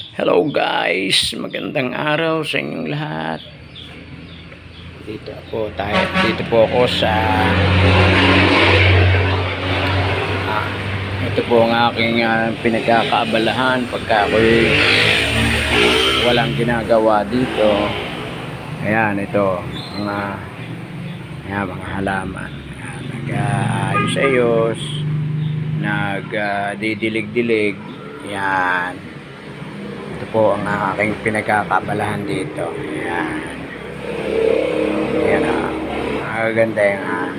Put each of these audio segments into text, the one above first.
Hello guys, magandang araw sa inyong lahat. Dito po ako sa ito po ang aking pinagkakaabalahan pagka ako'y walang ginagawa dito. Ayan, ito mga halaman. Nag-ayos-ayos, nagdidilig-dilig. Ayan. Ito po ang aking pinagkakabalahan dito. Ayan. Ayan o. Magaganda yung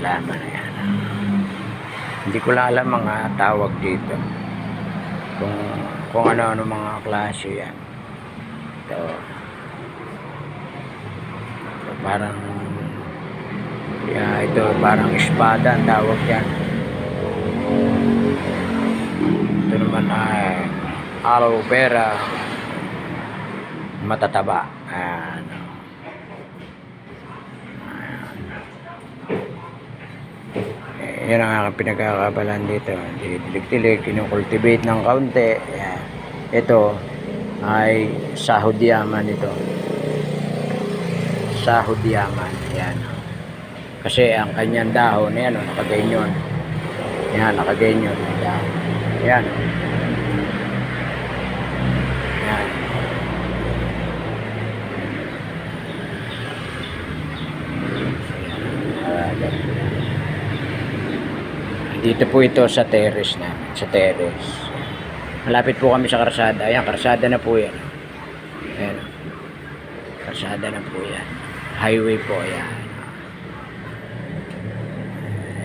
halaman. Ayan. Hindi ko lang alam mga tawag dito. Kung ano-ano mga klase yan. Ito. Ito parang espada ang tawag yan. Ito naman ay aloe vera matataba. Ayan. Yan ang aking pinagkakabalan dito. Dilig-dilig, kinukultivate ng kaunti. Ayan. Ito ay sahod yaman ito. Sahod yaman. Ayan. Kasi ang kanyang dahon, ayan, nakaganyon. Ayan, nakaganyon. Ayan. Ayan. Dito po ito sa terrace na. Sa terrace. Malapit po kami sa karsada. Ayan, karsada na po yan. Ayan. Karsada na po yan. Highway po yan.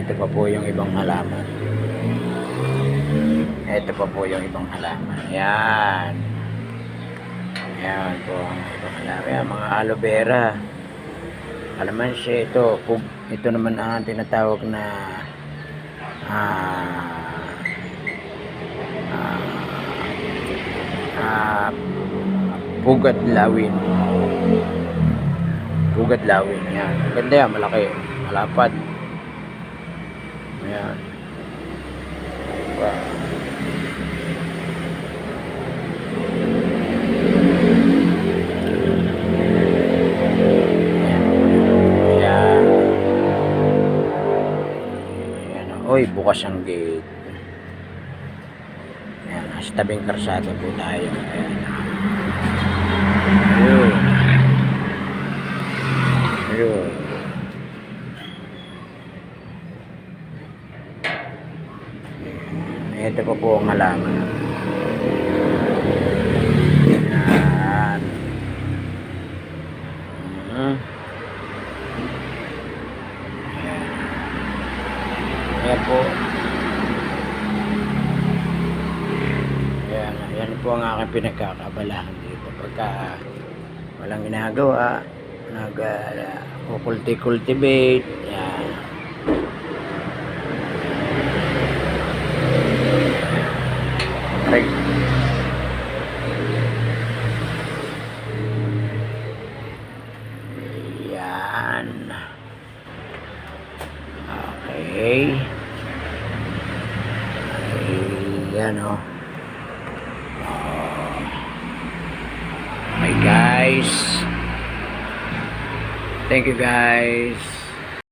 Ito pa po yung ibang halaman. Ito pa po yung ibang halaman. Ayan. Ayan po ang ibang halaman. Ayan, mga aloe vera. Kalamansi ito. Ito naman ang tinatawag na pugad lawin. Pugad lawin. Yan. Ganda yan. Malaki. Malapad. Ayan. Wow. Oy, bukas ang gate. Ayan, nasa tabing karsada po tayo. Ayan. Ayun. Ayun. Ito pa po ang halaman. Ayan. Ayan po. Ayan po ang aking pinagkakabalahan dito. Pagka walang ginagawa, nag-cultivate. Ayan. Ayan. Okay. Ayan o. Okay guys. Thank you guys.